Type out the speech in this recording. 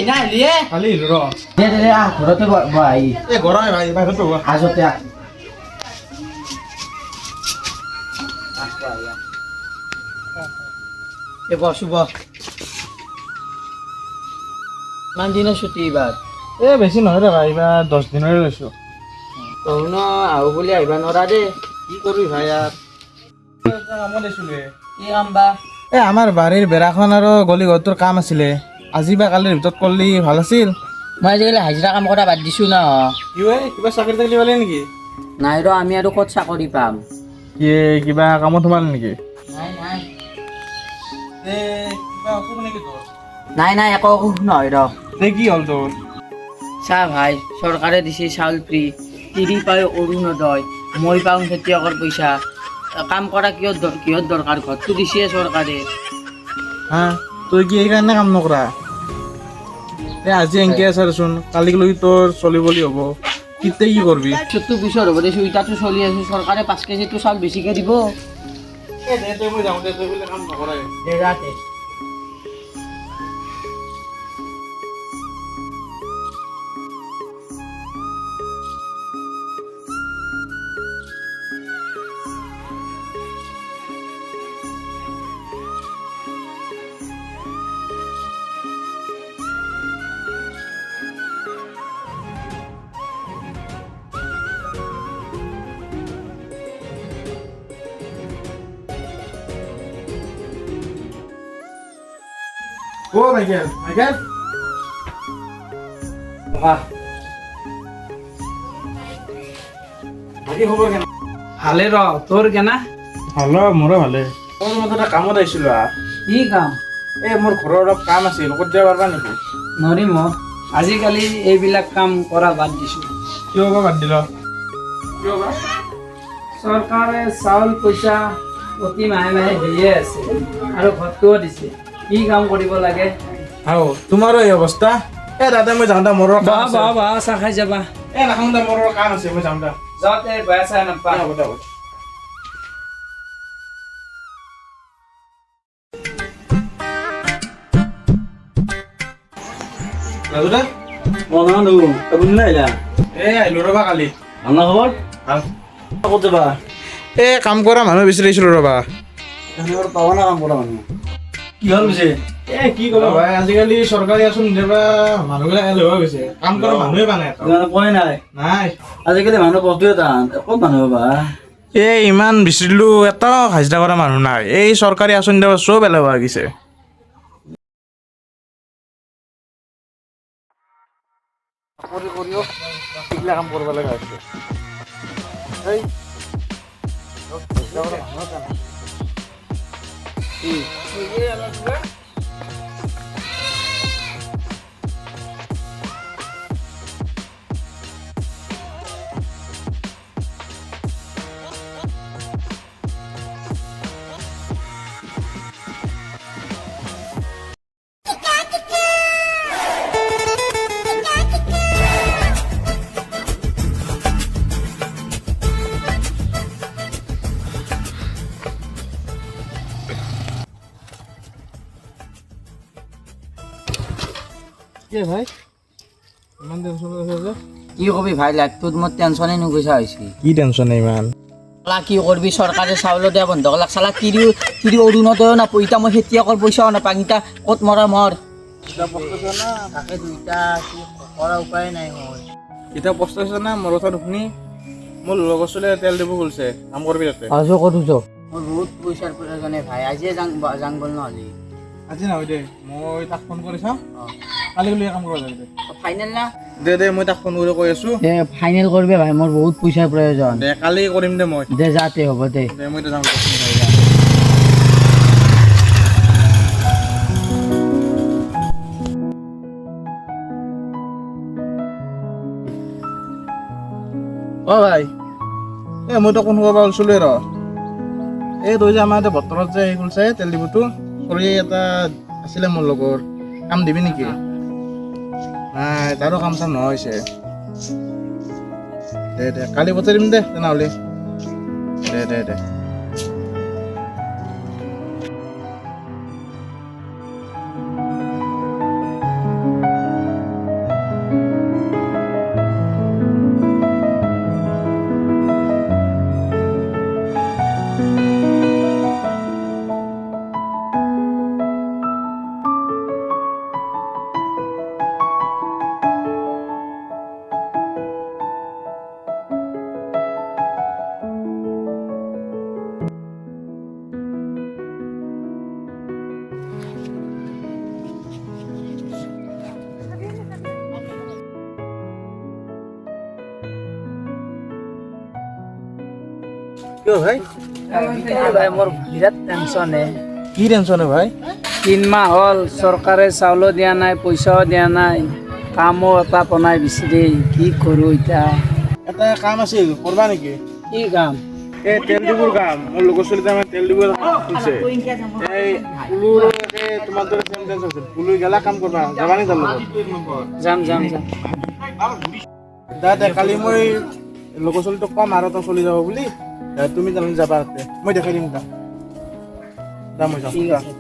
না লিয়ে খালি ৰ দে দে দে ঘৰতে বহাই এই গৰমে ভাই বাহিৰত বহা আজতে এ বসুব মান দিনৰ ছুটি এইবাৰ এই বেছি নহয় ৰে ভাই এইবাৰ 10 দিনৰে লৈছোঁ তহন আহো বুলি আহিবা নৰা দে কি কৰিবি ভাই ইয়াত কামত আহিছিলে কি কাম বা এই আমাৰ বাৰীৰ বেৰাখন আৰু গলি ঘৰটোৰ কাম আছিলে আজি বা কালিৰ ভিতৰত কৰিলে ভাল আছিল মই আজিকালি হাজিৰা কাম কৰা বাদ দিছোঁ ন কি হয় কিবা চাকৰি তাকৰি পালে নেকি নাই ৰ আমি আৰু ক'ত চাকৰি পাম কি কিবা কামত সোমালে নেকি নাই নাই কিবা অসুখ নেকি তোৰ নাই নাই একো অসুখ নহয় ৰ কি হ'ল তোৰ চা ভাই চৰকাৰে দিছে চাউল ফ্ৰী তিৰি পাই অৰুণোদয় মই পাওঁ খেতিয়কৰ পইচা কাম কৰা কিহত দৰকাৰ ঘৰটো দিছে চৰকাৰে হা তই কি এইকাৰণে কাম নকৰা আজি এনকে আছে দেচোন কালিক লৈ তোৰ চলিবলি হ'ব কেতিয়া কি কৰবি চবটো পিছৰ হ'ব দেচোন ইটাতো চলি আছে চৰকাৰে 5 কেজিটো চাউল বেছিকৈ দিব মই যাওঁ দে তই বোলে কাম নকৰাই দে যাতে অ মাইকেল মাইকেল বাকী খবৰ কেনে ভালে ৰ তোৰ কেনা ভাল মোৰো ভালে মই মানে এটা কামত আহিছিলোঁ কি কাম এই মোৰ ঘৰৰ অলপ কাম আছিল ক'ত যাব পাৰিবা নেকি নৰিম আজিকালি এইবিলাক কাম কৰা বাদ দিছোঁ কিয় বা বাদ দিল কিয় বা চৰকাৰে চাউল পইচা প্ৰতি মাহে মাহে দিয়ে আছে আৰু ঘৰটোও দিছে কি কাম কৰিব লাগে আও তোমাৰো এই অৱস্থা এই দাদা মই যাওঁ দা মোৰো কাম আছে চাহ খাই যাবা এই নাখাওঁ দা মোৰো কাম আছে মই যাওঁ দা যাওঁতে বেয়া চাহ নাপা হ'ব দে হ'ব ৰাজু দা মনানো আপুনি নাই যা এই আহিলোঁ ৰ'বা কালি আমাৰ খবৰ ভাল ক'ত যাবা এই কাম কৰা মানুহ বিচাৰিছিলোঁ ৰ'বা পাবা না কাম কৰা মানুহ কি হ'ল পিছে এই কি ক'বা ভাই আজিকালি চৰকাৰী আঁচনি দিবা মানুহবিলাক এলেহুৱা গৈছে কাম কৰা মানুহে পোৱা নাই পোৱাই নাই নাই আজিকালি মানুহ বস্তুৱে টান ক'ত মানুহ পাবা এই ইমান বিচাৰিলোঁ এটাও হাজিৰা কৰা মানুহ নাই এই চৰকাৰী আঁচনি দিব চব এলেহুৱা হৈ গৈছে এইগিলা কাম কৰিব লগা হৈছে কি ভাই ইমান টেনশ্যন আছে যে কি কবি ভাই লাইফটোত মোৰ টেনশ্যনে নুগুচা হৈছে কি টেনশ্যন ইমান কি কৰবি চৰকাৰে চাউল দিয়া বন্ধ কৰলাক চালা তিৰি অৰুণোদয়ো নাপাওঁ এতিয়া মই খেতিয়কৰ পইচাও নাপাওঁ এতিয়া ক'ত মৰা মৰ তাকে দুইটা কি কৰা উপায় নাই মই এতিয়া পস্ত হৈছে না মোৰ কথা শুনি মোৰ লগৰ চলে তেল দিব গৈছে কাম কৰিবি তাতে আজি ক'তো যাওঁ মোৰ বহুত পইচাৰ প্ৰয়োজনে ভাই আজিয়ে যাং বল নহ'লে আজি নহয় দে মই তাক ফোন কৰি চাওঁ কালি বুলি কাম কৰিব যাবি ফাইনেল না দে মই তাক ফোন কৰি কৈ আছোঁ দে ফাইনেল কৰিবি ভাই মোৰ বহুত পইচাৰ প্ৰয়োজন দে কালি কৰিম দে মই দে যাতে হ'ব দে মই এতিয়া যাওঁ অ' ভাই মই তোক ফোন কৰিব ওলাইছিলোঁ ৰ তই যে আমাৰ বতৰত যে খুলিছে তেল ডিপুটো কৰি এটা আছিলে মোৰ লগৰ কাম দিবি নেকি নাই তাৰো কাম চাম নোহোৱা হৈছে দে কালি পঠাই দিম দে তেনেহ'লে দে কিয় ভাই ভাই মোৰ বিৰাট টেনশ্যন হে কি টেনশ্যন ভাই 3 মাহ হ'ল চৰকাৰে চাউলো দিয়া নাই পইচাও দিয়া নাই কামো এটা বনাই বিচাৰি কি কৰোঁ এতিয়া এটা কাম আছিল কৰবা নেকি কি কাম এই তেল ডিপুৰ কাম মোৰ লগৰ ছোৱালীটা মানে তেল ডিপুৰ খুলিছে এই পুলুৰ তোমাৰ দৰে চেম টেন্স আছিল পুলু গেলা কাম কৰবা যাবা নি তাৰ লগত যাম দে কালি মই লগৰ ছোৱালীটোক কম আৰু তই চলি যাব বুলি তুমি তাৰমানে যাবা তাতে মই দেখাই দিম তাক মই যাম ঠিক আছে